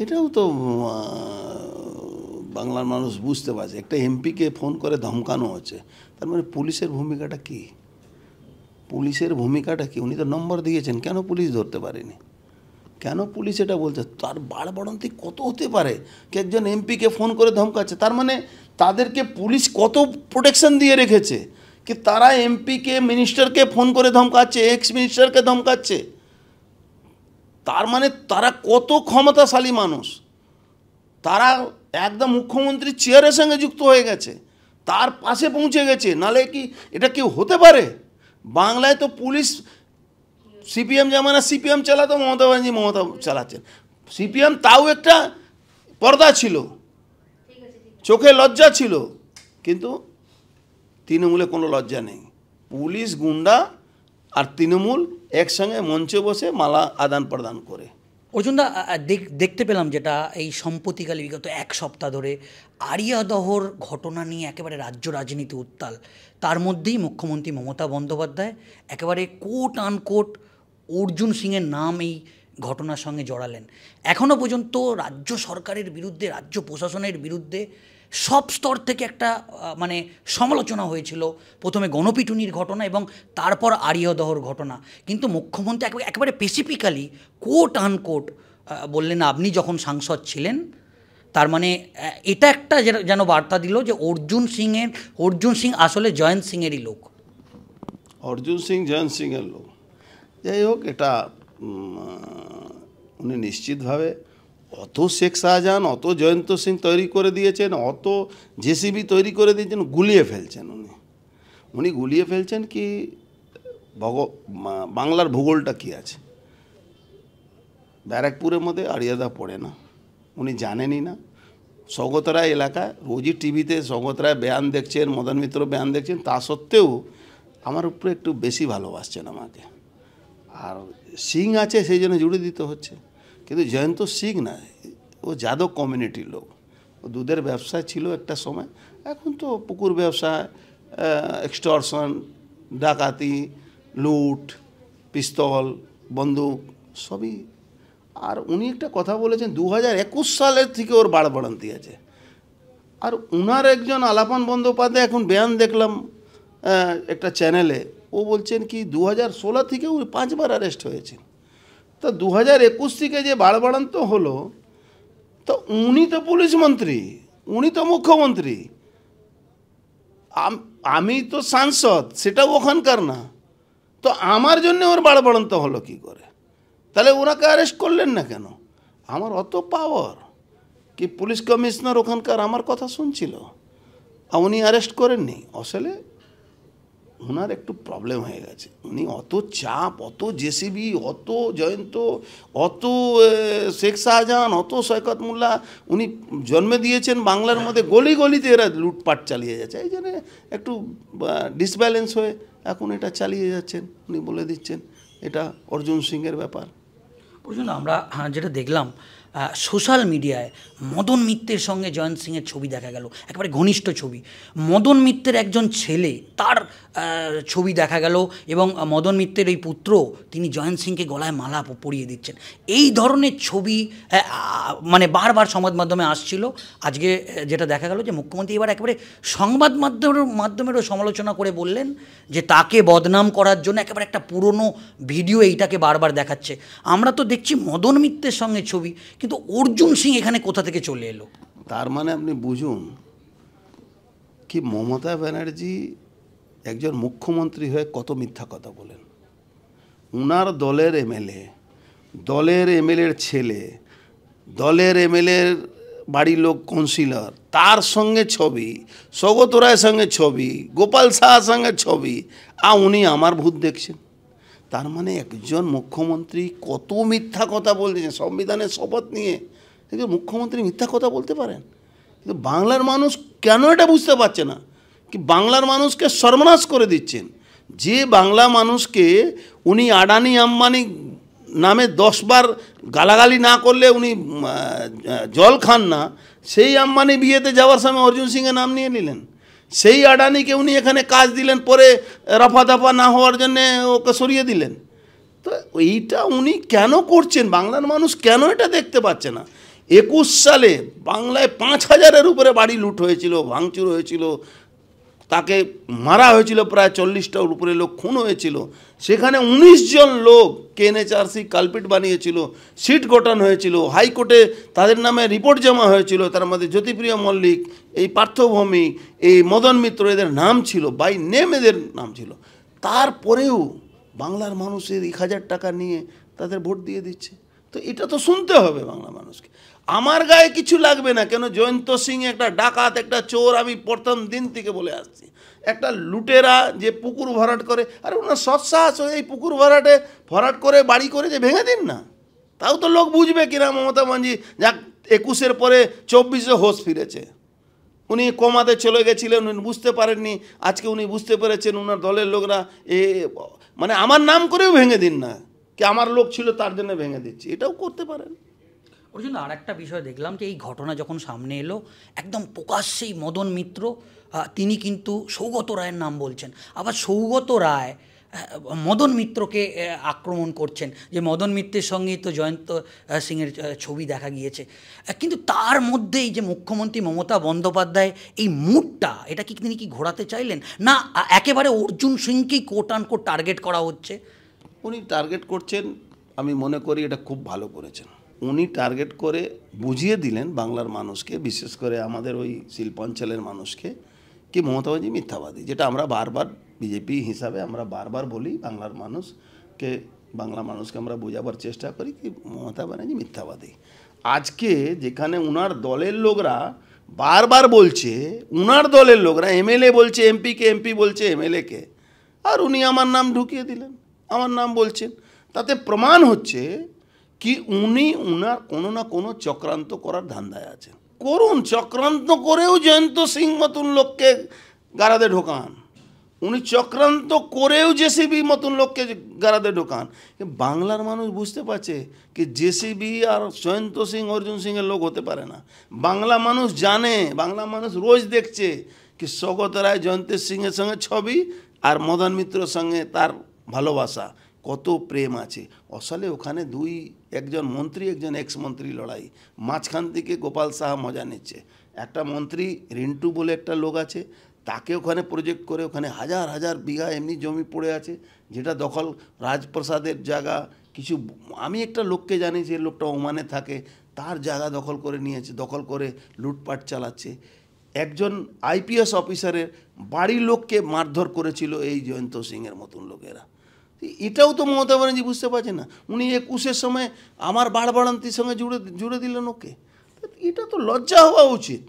এটাও তো বাংলার মানুষ বুঝতে পারছে। একটা এমপিকে ফোন করে ধমকানো হচ্ছে, তার মানে পুলিশের ভূমিকাটা কি? পুলিশের ভূমিকাটা কি? উনি তো নম্বর দিয়েছেন, কেন পুলিশ ধরতে পারেনি? কেন পুলিশ এটা বলছে? তার বাড়বাড়ন্তি কত হতে পারে কি একজন এমপিকে ফোন করে ধমকাচ্ছে? তার মানে তাদেরকে পুলিশ কত প্রোটেকশন দিয়ে রেখেছে কি তারা এমপিকে, মিনিস্টারকে ফোন করে ধমকাচ্ছে, এক্স মিনিস্টারকে ধমকাচ্ছে। তার মানে তারা কত ক্ষমতাশালী মানুষ, তারা একদম মুখ্যমন্ত্রীর চেয়ারের সঙ্গে যুক্ত হয়ে গেছে, তার পাশে পৌঁছে গেছে। নালে কি এটা কেউ হতে পারে? বাংলায় তো পুলিশ সিপিএম জামানা সিপিএম চালাতো, মমতা ব্যানার্জি মমতা চালাচ্ছেন। সিপিএম তাও একটা পর্দা ছিল, চোখে লজ্জা ছিল, কিন্তু তৃণমূলে কোনো লজ্জা নেই। পুলিশ, গুন্ডা আর তৃণমূল একসঙ্গে মঞ্চে বসে মালা আদান প্রদান করে। অর্জুনদা, দেখতে পেলাম যেটা এই সম্প্রতিকালে বিগত এক সপ্তাহ ধরে আরিয়াদহর ঘটনা নিয়ে একেবারে রাজ্য রাজনীতি উত্তাল। তার মধ্যেই মুখ্যমন্ত্রী মমতা বন্দ্যোপাধ্যায় একেবারে কোট আনকোট অর্জুন সিংয়ের নাম এই ঘটনার সঙ্গে জড়ালেন। এখনও পর্যন্ত রাজ্য সরকারের বিরুদ্ধে, রাজ্য প্রশাসনের বিরুদ্ধে সব স্তর থেকে একটা মানে সমালোচনা হয়েছিল। প্রথমে গণপিটুনির ঘটনা এবং তারপর আরিয়াদহর ঘটনা, কিন্তু মুখ্যমন্ত্রী একেবারে স্পেসিফিক্যালি কোট আনকোট বললেন আপনি যখন সাংসদ ছিলেন। তার মানে এটা একটা যেন বার্তা দিল যে অর্জুন সিং আসলে জয়ন্ত সিংয়েরই লোক। অর্জুন সিং জয়ন্ত সিংয়ের লোক। যাই হোক, এটা উনি নিশ্চিতভাবে অত শেখ শাহজাহান, অত জয়ন্ত সিং তৈরি করে দিয়েছেন, অত জেসিবি তৈরি করে দিয়েছেন, গুলিয়ে ফেলছেন। উনি গুলিয়ে ফেলছেন কি বাংলার ভূগোলটা কি আছে। ব্যারাকপুরের মধ্যে আরিয়াদা পড়ে না, উনি জানেনই না। সৌগত রায় এলাকায় রোজই টিভিতে সৌগত রায় বয়ান দেখছেন, মদন মিত্র বয়ান দেখছেন, তা সত্ত্বেও আমার উপরে একটু বেশি ভালোবাসছেন আমাকে। আর সিং আছে সেই জন্য জুড়ে দিতে হচ্ছে। কিন্তু জয়ন্ত সিং না, ও যাদব কমিউনিটির লোক। ও দুধের ব্যবসায় ছিল একটা সময়, এখন তো পুকুর ব্যবসায়, এক্সটর্শন, ডাকাতি, লুট, পিস্তল, বন্দুক সবই। আর উনি একটা কথা বলেছেন 2021 সালের থেকে ওর বাড়বাড়ন্তি আছে। আর উনার একজন আলাপন বন্দ্যোপাধ্যায় এখন বয়ান দেখলাম একটা চ্যানেলে, ও বলছেন কি 2016 থেকে উনি 5 বার অ্যারেস্ট হয়েছেন। তা 2021 থেকে যে বাড়বাড়ন্ত হলো, তো উনি তো পুলিশ মন্ত্রী, উনি তো মুখ্যমন্ত্রী, আমি তো সাংসদ, সেটাও ওখানকার না। তো আমার জন্য ওর বাড়বাড়ন্ত হলো কি করে? তাহলে ওনাকে অ্যারেস্ট করলেন না কেন? আমার অত পাওয়ার কি পুলিশ কমিশনার ওখানকার আমার কথা শুনছিল, আর উনি অ্যারেস্ট করেননি? আসলে ওনার একটু প্রবলেম হয়ে গেছে। উনি অত চাপ, অত জেসিবি, অত জয়ন্ত, অত শেখ শাহজাহান, অত শওকত মোল্লা উনি জন্মে দিয়েছেন বাংলার মধ্যে। গলি গলিতে এরা লুটপাট চালিয়ে যাচ্ছে, এই জন্য একটু ডিসব্যালেন্স হয়ে এখন এটা চালিয়ে যাচ্ছেন। উনি বলে দিচ্ছেন এটা অর্জুন সিংয়ের ব্যাপার। অর্জুন, আমরা যেটা দেখলাম সোশ্যাল মিডিয়ায় মদন মিত্রের সঙ্গে জয়ন্ত সিংয়ের ছবি দেখা গেল, একেবারে ঘনিষ্ঠ ছবি। মদন মিত্রের একজন ছেলে, তার ছবি দেখা গেল, এবং মদন মিত্রের এই পুত্র তিনি জয়ন্ত সিংকে গলায় মালা পরিয়ে দিচ্ছেন। এই ধরনের ছবি মানে বারবার সংবাদ মাধ্যমে আসছিল। আজকে যেটা দেখা গেল যে মুখ্যমন্ত্রী এবার একেবারে সংবাদ মাধ্যমেরও সমালোচনা করে বললেন যে তাকে বদনাম করার জন্য একেবারে একটা পুরনো ভিডিও এইটাকে বারবার দেখাচ্ছে। আমরা তো দেখছি মদন মিত্রের সঙ্গে ছবি, কিন্তু অর্জুন সিং এখানে কোথা থেকে চলে এলো? তার মানে আপনি বুঝুন কি মমতা ব্যানার্জি একজন মুখ্যমন্ত্রী হয়ে কত মিথ্যা কথা বলেন। উনার দলের এমএলএর ছেলে, দলের এমএলএর বাড়ির লোক কাউন্সিলর, তার সঙ্গে ছবি, সৌগত রায়ের সঙ্গে ছবি, গোপাল শাহর সঙ্গে ছবি, আর উনি আমার ভূত দেখছেন। তার মানে একজন মুখ্যমন্ত্রী কত মিথ্যা কথা বলছেন সংবিধানের শপথ নিয়ে। কিন্তু মুখ্যমন্ত্রী মিথ্যা কথা বলতে পারেন? কিন্তু বাংলার মানুষ কেন এটা বুঝতে পারছে না কি বাংলার মানুষকে সর্বনাশ করে দিচ্ছেন। যে বাংলা মানুষকে উনি আদানি আম্বানি নামে 10 বার গালাগালি না করলে উনি জল খান না, সেই আম্বানি বিয়েতে যাওয়ার সময় অর্জুন সিংয়ের নাম নিয়ে নিলেন। সেই আদানিকে উনি এখানে কাজ দিলেন, পরে রফা দফা না হওয়ার জন্যে ওকে সরিয়ে দিলেন। তো এইটা উনি কেন করছেন, বাংলার মানুষ কেন এটা দেখতে পাচ্ছে না? 21 সালে বাংলায় 5,000-এর উপরে বাড়ি লুট হয়েছিল, ভাঙচুর হয়েছিল, তাকে মারা হয়েছিল, প্রায় 40টার উপরে লোক খুন হয়েছিল। সেখানে 19 জন লোক কেএনএচআরসি কালপিট বানিয়েছিল, সিট গঠন হয়েছিল, হাইকোর্টে তাদের নামে রিপোর্ট জমা হয়েছিল। তার মধ্যে জ্যোতিপ্রিয় মল্লিক, এই পার্থ ভৌমিক, এই মদন মিত্র, এদের নাম ছিল, বাই নেম এদের নাম ছিল। তারপরেও বাংলার মানুষের 1,000 টাকা নিয়ে তাদের ভোট দিয়ে দিচ্ছে। তো এটা তো শুনতে হবে বাংলা মানুষকে। আমার গায়ে কিছু লাগবে না, কেন জয়ন্ত সিং একটা ডাকাত, একটা চোর, আমি প্রথম দিন থেকে বলে আসছি। একটা লুটেরা যে পুকুর ভরাট করে, আর ওনার সৎসাহস এই পুকুর ভরাট করে বাড়ি করে যে ভেঙে দিন না, তাও তো লোক বুঝবে কিনা। মমতা ব্যানার্জি যাক 21-এর পরে 24-এ হোশ ফিরেছে। উনি কমাতে চলে গেছিলেন, উনি বুঝতে পারেননি, আজকে উনি বুঝতে পেরেছেন। ওনার দলের লোকরা মানে আমার নাম করেও ভেঙে দিন না, কি আমার লোক ছিল তার জন্য ভেঙে দিচ্ছি, এটাও করতে পারেন। ওর জন্য আর একটা বিষয় দেখলাম যে এই ঘটনা যখন সামনে এলো, একদম প্রকাশ্যেই মদন মিত্র তিনি কিন্তু সৌগত রায়ের নাম বলছেন। আবার সৌগত রায় মদন মিত্রকে আক্রমণ করছেন, যে মদন মিত্রের সঙ্গেই তো জয়ন্ত সিংয়ের ছবি দেখা গিয়েছে। কিন্তু তার মধ্যেই যে মুখ্যমন্ত্রী মমতা বন্দ্যোপাধ্যায় এই মুডটা, এটা কি তিনি কি ঘোরাতে চাইলেন, না একেবারে অর্জুন সিংকেই কোট আন কোট টার্গেট করা হচ্ছে? উনি টার্গেট করছেন, আমি মনে করি এটা খুব ভালো করেছেন। উনি টার্গেট করে বুঝিয়ে দিলেন বাংলার মানুষকে, বিশেষ করে আমাদের ওই শিল্পাঞ্চলের মানুষকে, কি মমতা ব্যানার্জি মিথ্যাবাদী। যেটা আমরা বারবার বিজেপি হিসাবে আমরা বারবার বলি, বাংলা মানুষকে আমরা বোঝাবার চেষ্টা করি কি মমতা ব্যানার্জি মিথ্যাবাদী। আজকে যেখানে উনার দলের লোকরা বারবার বলছে, উনার দলের লোকরা এমএলএ বলছে এমপিকে, এমপি বলছে এমএলএকে, আর উনি আমার নাম ঢুকিয়ে দিলেন, আমার নাম বলছেন। তাতে প্রমাণ হচ্ছে কি উনার কোনো না কোনো চক্রান্ত করার ধান্দায় আছেন। করুন, চক্রান্ত করেও জয়ন্ত সিং মতন লোককে গারাদে ঢোকান, উনি চক্রান্ত করেও জেসিবি মতন লোককে গারাদে ঢোকান। বাংলার মানুষ বুঝতে পারছে কি জেসিবি আর জয়ন্ত সিং অর্জুন সিংয়ের লোক হতে পারে না। বাংলা মানুষ জানে, বাংলা মানুষ রোজ দেখছে কি সৌগত রায় জয়ন্ত সিংয়ের সঙ্গে ছবি, আর মদন মিত্রর সঙ্গে তার ভালোবাসা, কত প্রেম আছে। আসলে ওখানে একজন মন্ত্রী একজন এক্স মন্ত্রী লড়াই, মাঝখান থেকে গোপাল সাহা মজা নিচ্ছে। একটা মন্ত্রী রিন্টু বলে একটা লোক আছে, তাকে ওখানে প্রজেক্ট করে ওখানে হাজার হাজার বিঘা এমনি জমি পড়ে আছে, যেটা দখল রাজপ্রসাদের জায়গা। কিছু আমি একটা লোককে জানি, যে লোকটা ওমানে থাকে, তার জায়গা দখল করে নিয়েছে, দখল করে লুটপাট চালাচ্ছে। একজন আইপিএস অফিসারের বাড়ির লোককে মারধর করেছিল এই জয়ন্ত সিংয়ের মতন লোকেরা। এটাও তো মমতা ব্যানার্জি বুঝতে পারছে না। উনি 21-এর সময় আমার বাড়বাড়ন্তির সঙ্গে জুড়ে দিলেন ওকে। এটা তো লজ্জা হওয়া উচিত।